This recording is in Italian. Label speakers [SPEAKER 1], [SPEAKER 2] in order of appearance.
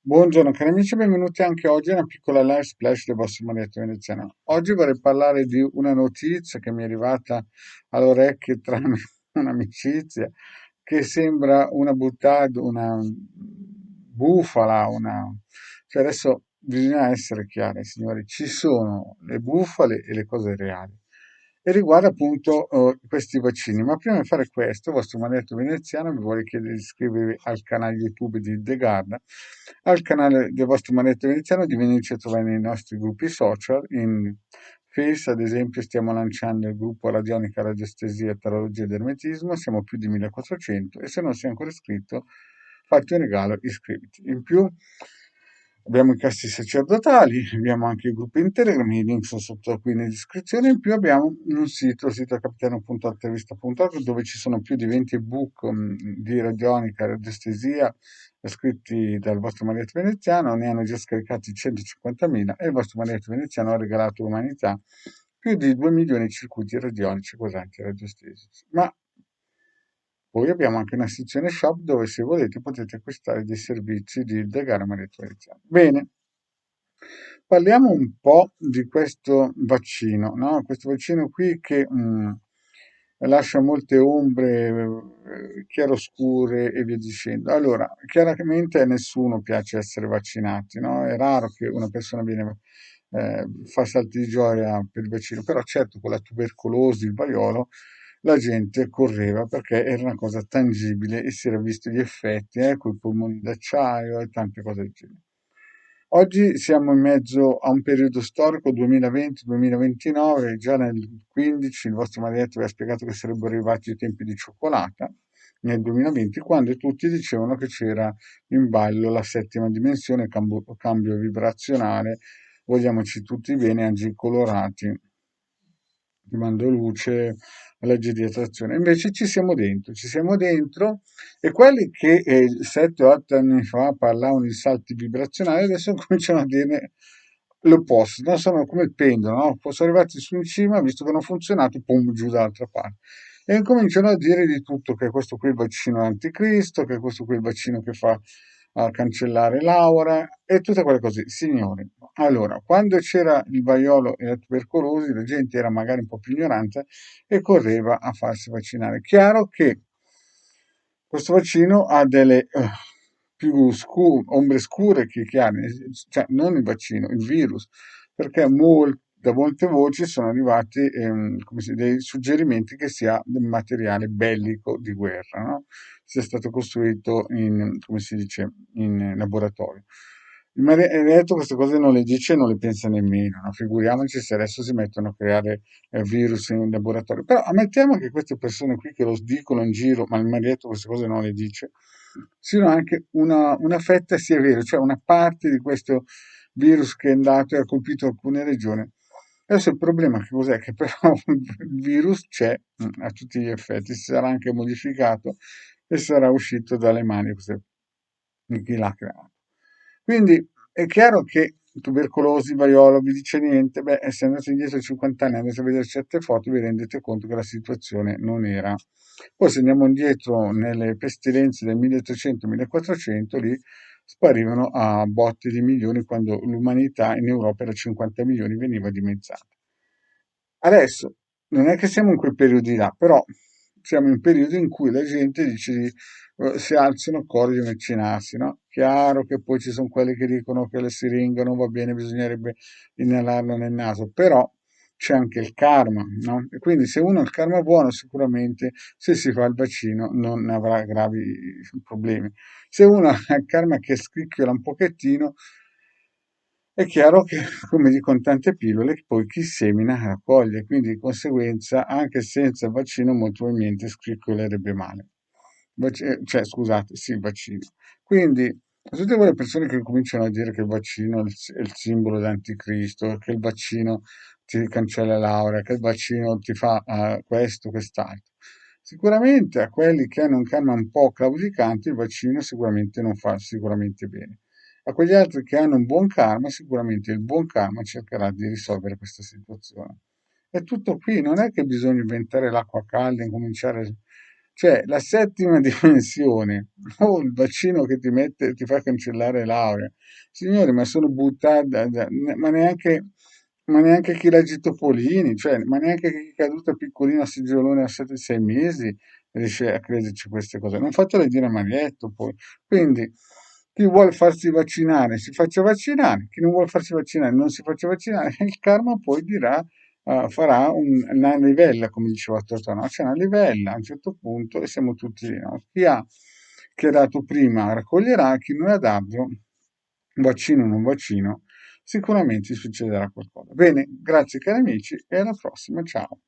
[SPEAKER 1] Buongiorno cari amici, benvenuti anche oggi a una piccola live splash del vostro Marietto Veneziano. Oggi vorrei parlare di una notizia che mi è arrivata alle orecchie tramite un'amicizia che sembra una buttata, una bufala, cioè adesso bisogna essere chiari, signori, ci sono le bufale e le cose reali. E riguarda appunto questi vaccini. Ma prima di fare questo, il vostro Marietto Veneziano vi vuole chiedere di iscrivervi al canale YouTube di The Garda, al canale del vostro Marietto Veneziano, di venirci a trovare nei nostri gruppi social. In Face, ad esempio, stiamo lanciando il gruppo Radionica, Radiestesia, Tarologia ed Ermetismo, siamo più di 1400 e se non sei ancora iscritto, fatti un regalo, iscriviti. In più abbiamo i casti sacerdotali, abbiamo anche i gruppi in Telegram, i link sono sotto qui in descrizione, in più abbiamo un sito, il sito capitano.altervista.org, dove ci sono più di 20 ebook di radionica, radiestesia, scritti dal vostro Marietto Veneziano, ne hanno già scaricati 150.000 e il vostro Marietto Veneziano ha regalato all'umanità più di 2 milioni di circuiti radionici quosanti radiostesici. Ma poi abbiamo anche una sezione shop dove se volete potete acquistare dei servizi di The Gara Marietto Veneziano. Bene, parliamo un po' di questo vaccino, no? Questo vaccino qui che lascia molte ombre chiaroscure e via dicendo. Allora, chiaramente a nessuno piace essere vaccinati, no? È raro che una persona viene, fa salti di gioia per il vaccino, però certo con la tubercolosi, il vaiolo, la gente correva perché era una cosa tangibile e si era visto gli effetti, con i polmoni d'acciaio e tante cose del genere. Oggi siamo in mezzo a un periodo storico 2020-2029, già nel 15 il vostro Marietto vi ha spiegato che sarebbero arrivati i tempi di cioccolata nel 2020, quando tutti dicevano che c'era in ballo la settima dimensione, cambio vibrazionale, vogliamoci tutti bene, angeli colorati, ti mando luce, legge di attrazione. Invece ci siamo dentro e quelli che 7-8 anni fa parlavano di salti vibrazionali adesso cominciano a dire l'opposto, no? Sono come il pendolo, no? Sono arrivati su in cima, visto che non ha funzionato, pum, giù dall'altra parte. E cominciano a dire di tutto, che questo qui è il vaccino anticristo, che questo qui è il vaccino che fa a cancellare l'aura e tutte quelle cose. Signori, allora, quando c'era il vaiolo e la tubercolosi, la gente era magari un po' più ignorante e correva a farsi vaccinare. Chiaro che questo vaccino ha delle più ombre scure che chiare, cioè non il vaccino, il virus, perché da molte voci sono arrivati dei suggerimenti che sia del materiale bellico di guerra, no? Sia stato costruito in, come si dice, in laboratorio. Il Marietto queste cose non le dice e non le pensa nemmeno, no? Figuriamoci se adesso si mettono a creare virus in laboratorio. Però ammettiamo che queste persone qui che lo dicono in giro, ma il Marietto queste cose non le dice, siano anche una fetta sia vero, cioè una parte di questo virus che è andato e ha colpito alcune regioni. Adesso il problema che cos'è? Che però il virus c'è a tutti gli effetti, si sarà anche modificato e sarà uscito dalle mani di chi l'ha creato. Quindi è chiaro che tubercolosi, vaiolo, vi dice niente, beh, se andate indietro 50 anni, andate a vedere certe foto, vi rendete conto che la situazione non era. Poi se andiamo indietro nelle pestilenze del 1300-1400, lì sparivano a botte di milioni quando l'umanità in Europa era 50 milioni, veniva dimezzata. Adesso non è che siamo in quei periodi là, però siamo in un periodo in cui la gente dice si alzano cori di vaccinarsi, no? Chiaro che poi ci sono quelli che dicono che le siringhe non va bene, bisognerebbe inalarlo nel naso, però c'è anche il karma, no? E quindi se uno ha il karma buono, sicuramente se si fa il vaccino non avrà gravi problemi. Se uno ha il karma che scricchiola un pochettino, è chiaro che, come dicono tante pillole, poi chi semina raccoglie, quindi di conseguenza anche senza il vaccino molto probabilmente scricchiolerebbe male. Cioè, scusate, sì, il vaccino. Quindi, tutte quelle persone che cominciano a dire che il vaccino è il simbolo d'anticristo, che il vaccino ti cancella l'aura, che il vaccino ti fa questo, quest'altro. Sicuramente a quelli che hanno un karma un po' claudicante il vaccino sicuramente non fa sicuramente bene. A quegli altri che hanno un buon karma, sicuramente il buon karma cercherà di risolvere questa situazione. È tutto qui, non è che bisogna inventare l'acqua calda e cominciare. Cioè, la settima dimensione, o il vaccino che ti mette, ti fa cancellare laurea. Signori, ma sono buttati, ma neanche chi legge i topolini, cioè, ma neanche chi è caduto piccolino a seggiolone a 7-6 mesi riesce a crederci queste cose. Non fatelo dire a Marietto, poi. Quindi, chi vuole farsi vaccinare si faccia vaccinare, chi non vuole farsi vaccinare non si faccia vaccinare, e il karma poi dirà, farà una livella, come diceva Tortona, c'è una livella a un certo punto e siamo tutti lì, no? Chi ha dato prima raccoglierà, chi non ha dato, vaccino o non vaccino, sicuramente succederà qualcosa. Bene, grazie cari amici e alla prossima, ciao.